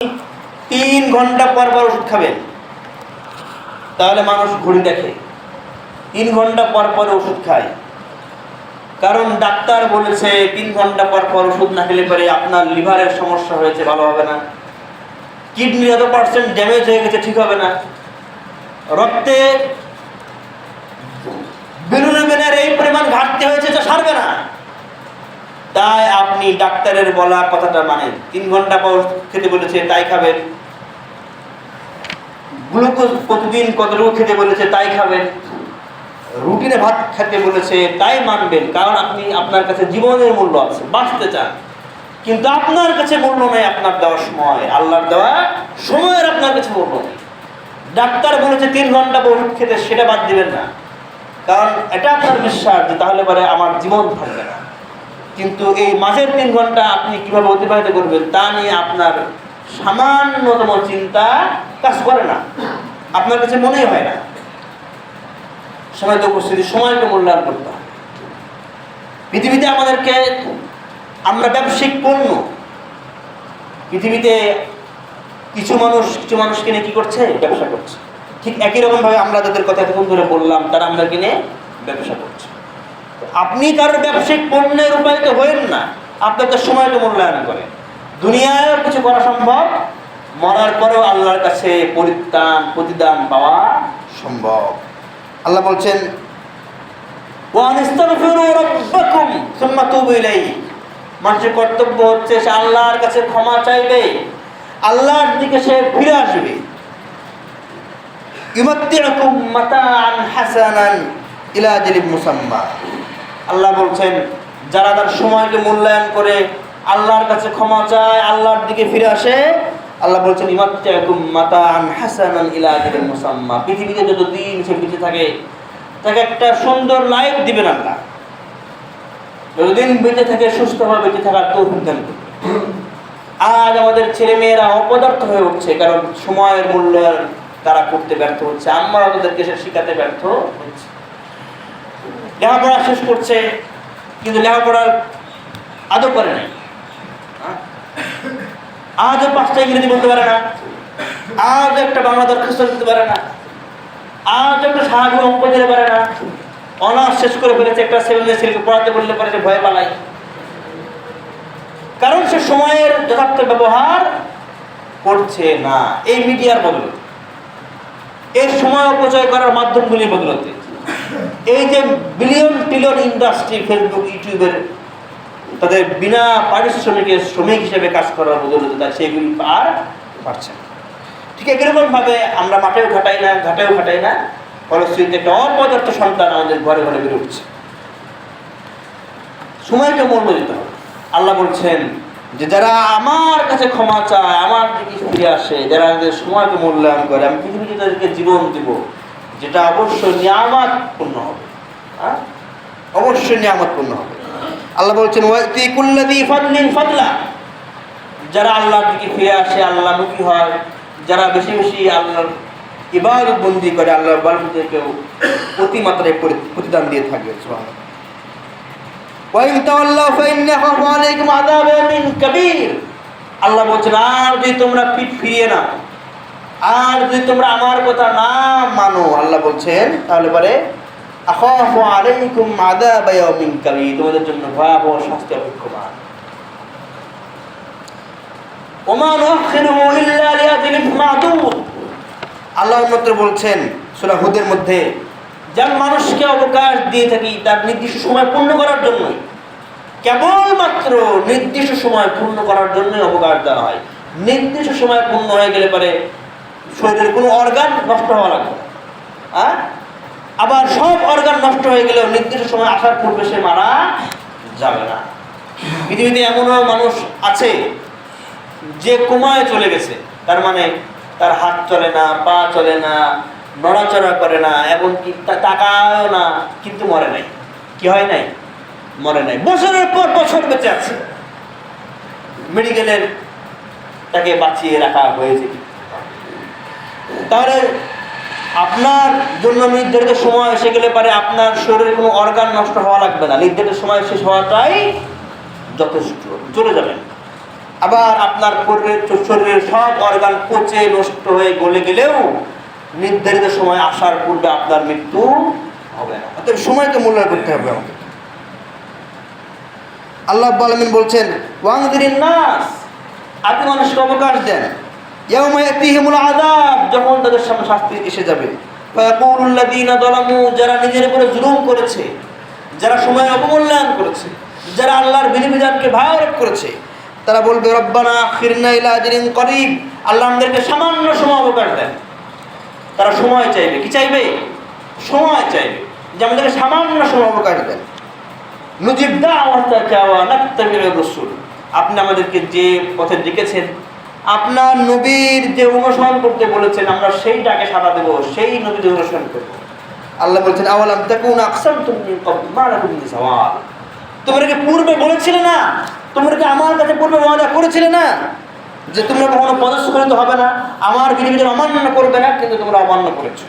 3 ঘন্টা পর পর ওষুধ খাবেন, তাহলে মানুষ ঘড়ি দেখে 3 ঘন্টা পর পর ওষুধ খায়। কারণ ডাক্তার বলেছে 3 ঘন্টা পর পর ওষুধ না খেলে পরে আপনার লিভারের সমস্যা হয়েছে, ভালো হবে না, কিডনির এত পার্সেন্ট ড্যামেজ হয়ে গেছে, ঠিক হবে না, রক্তে বিলিরুবিনের এই পরিমাণ ঘাটতি হয়েছে, যা সারবে না। তাই আপনি ডাক্তারের বলা কথাটা মানেন। 3 ঘন্টা পর খেতে বলেছে তাই খাবেন, গ্লুকোজ প্রতিদিন কতটুকু খেতে বলেছে তাই খাবেন, রুটিনে ভাত খেতে বলেছে তাই মানবেন। কারণ আপনি, আপনার কাছে জীবনের মূল্য আছে, বাঁচতে চান, কিন্তু আপনার কাছে মূল্য নেই আপনার দেওয়ার সময়, আল্লাহর দেওয়া সময়ের আপনার কাছে মূল্য নেই। ডাক্তার বলেছে 3 ঘন্টা পর ওষুধ খেতে, সেটা বাদ দিবেন না, কারণ এটা আপনার বিশ্বাস যে তাহলে পরে আমার জীবন থাকবে না। কিন্তু এই মাঝের 3 ঘন্টা আপনি কিভাবে অতিবাহিত করবেন তা নিয়ে আপনার সামান্যতম চিন্তা কাজ করে না, আপনার কাছে মনেই হয় না। সময় তো উপস্থিতি, সময়কে মূল্যায়ন করতে হবে। পৃথিবীতে আমাদেরকে, আমরা ব্যবসায়িক পণ্য, পৃথিবীতে কিছু মানুষকে নিয়ে কি করছে? ব্যবসা করছে। ঠিক একই রকম ভাবে আমরা যাদের কথা এতক্ষণ ধরে বললাম, তারা আমাদেরকে নিয়ে ব্যবসা করছে। আপনি কারোর ব্যবসায়িক পণ্যে রূপায়িত হয়েন না, আপনাকে সময়কে মূল্যায়ন করে। দুনিয়ায় কিছু করা সম্ভব, মরার পরেও আল্লাহর কাছে প্রতিদান পাওয়া সম্ভব। আল্লাহ বলছেন, মানুষের কর্তব্য হচ্ছে সে আল্লাহর কাছে ক্ষমা চাইবে, আল্লাহর দিকে সে ফিরে আসবে। আল্লাহ বলছেন, যারা তার সময়কে মূল্যায়ন করে আল্লাহর কাছে ক্ষমা চায়, আল্লাহর দিকে ফিরে আসে, আল্লাহ বলছেন পৃথিবীতে যতদিন সে বেঁচে থাকে, তাকে একটা সুন্দর লাইফ দিবেন আল্লাহ। যতদিন বেঁচে থাকে সুস্থভাবে বেঁচে থাকার তৌফিক দান করবেন। আজ আমাদের ছেলে মেয়েরা অপদার্থ হয়ে উঠছে, কারণ সময়ের মূল্যায়ন তারা করতে ব্যর্থ হচ্ছে, আমরা তাদেরকে সে শিখাতে ব্যর্থ হচ্ছে। লেখাপড়া শেষ করছে, কিন্তু লেখাপড়ার আদৌ করে নাই, আজও 5টা ইংরেজি বলতে পারে না, আজ একটা বাংলা দরখাস্ত দিতে পারে না, আজ একটা সাহায্য অঙ্ক দিতে পারে না, অনার্স শেষ করে ফেলেছে, একটা 7 ছেলেকে পড়াতে বললে পারে সে ভয় পালায়। কারণ সে সময়ের যথার্থ ব্যবহার করছে না। এই মিডিয়ার বদলে, এই সময় অপচয় করার মাধ্যমগুলির বদলতে, এই যে বিলিয়ন ট্রিলিয়ন ইন্ডাস্ট্রি, ফেসবুক, ইউটিউবের, তাদের বিনা পারিশ্রমিকে শ্রমিক হিসেবে কাজ করার বদলতে তাই সেইগুলি আর পারছে না। ঠিক একইরকম ভাবে আমরা মাঠেও ঘাটাই না, ফলশ্রুতিতে একটা অপদার্থ সন্তান আমাদের ঘরে ঘরে বেড়ে উঠছে। সময়কে মূল্য দিতে হবে। আল্লাহ বলছেন যে যারা আমার কাছে ক্ষমা চায়, আমার দিকে ফিরে আসে, যারা সময়কে মূল্যায়ন করে, আমি পৃথিবীতে তাদেরকে জীবন দিব, যেটা অবশ্যই নিয়ামতপূর্ণ হবে, অবশ্যই নিয়ামতপূর্ণ হবে। আল্লাহ বলছেন, যারা আল্লাহর দিকে ফিরে আসে, আল্লাহমুখী হয়, যারা বেশি বেশি আল্লাহর ইবাদত বন্দি করে, আল্লাহর বান্দাদেরকেও অতিমাত্রায় প্রতিদান দিয়ে থাকবে। আল্লাহ বলছেন, আর যদি তোমরা পিঠ ফিরিয়ে নাও, আর যদি তোমরা আমার কথা না মানো, আল্লাহ বলছেন, তাহলে পরে আখাফু আলাইকুম আযাব ইয়াউমিন কাবীর, তোমাদের জন্য ভয়াবহ শাস্তি অপেক্ষমান। ওমা নুআখিরুহু ইল্লা লিআজালিন মা'দুদ। আল্লাহ মাত্র বলছেন সূরা হুদের মধ্যে, যার মানুষকে অবকাশ দিয়ে থাকি তার নির্দিষ্ট সময় পূর্ণ করার জন্য, কেবলমাত্র নির্দিষ্ট সময় পূর্ণ করার জন্যই অবকাশ দেওয়া হয়। নির্দিষ্ট সময় পূর্ণ হয়ে গেলে পরে শরীরের কোনো অর্গান নষ্ট হওয়া লাগবে, আবার সব অর্গান নষ্ট হয়ে গেলেও নির্দিষ্ট সময় আসার পূর্বে সে মারা যাবে না। পৃথিবীতে এমনও মানুষ আছে যে কোমায় চলে গেছে, তার মানে তার হাত চলে না, পা চলে না, নড়াচড়া করে না, এমনকি তাকায়ও না, কিন্তু মরে নাই। কি হয় নাই? মরে নাই। বছরের পর বছর বেঁচে আছে, মেডিকেলের তাকে বাঁচিয়ে রাখা হয়েছে। তাহলে আপনার জন্য নির্ধারিত সময় এসে গেলে পারে আপনার শরীরের কোনো অর্গান নষ্ট হওয়া লাগবে না, নির্ধারিত সময় শেষ হওয়াটাই যথেষ্ট, চলে যাবেন। আবার আপনার শরীরের সব অর্গান পচে নষ্ট হয়ে গলে গেলেও নির্ধারিত সময় আসার পূর্বে আপনার মৃত্যু হবে না। অতএব সময়কে মূল্যায়ন করতে হবে আমাকে। আল্লাহ রাব্বুল আলামিন বলছেন ওয়াংদিরিন নাস, আপনি মানুষকে অবকাশ দেন, ইয়াউমা ইয়াতিহিমুল আযাব, যখন তাদের সামনে শাস্তি এসে যাবে, ফায়াকুলুল লাযীনা যালামু, যারা নিজের উপরে জুলুম করেছে, যারা সময়ের অবমূল্যায়ন করেছে, যারা আল্লাহর বিধিবিধানকে ভায়োলেট করেছে, তারা বলবে রব্বানা আখিরনা ইলা আজালিন করিব, আল্লাহ আমাদেরকে সামান্য সময় অবকাশ দেন। তারা সময় চাইবে, কি চাইবে? সময় চাইবে, যে আমাদেরকে সামান্য সময় অবকাশ দেন। নুজিব দাওয়াতাকা ওয়া নাত্তাবিউর রাসূল, আপনি আমাদেরকে যে পথে ডেকেছেন, আপনার নবীর যে অনুসরণ করতে বলেছেন, আমরা সেইটাকে সাড়া দেব, সেই নবীর অনুসরণ করব। আল্লাহ বলছেন আওয়ালাম তাকুনা আকসামতুম মিন ক্বাবল মা লাকুম মিন যাওয়াল, তোমরা কি পূর্বে বলেছিলে না, তোমরা কি আমার কাছে পূর্বে ওয়াদা করেছিলে না যে তোমরা কখনো পদস্খলিত হবে না, আমার বিধিবিধান অমান্য করবে না, কিন্তু তোমরা অমান্য করেছো।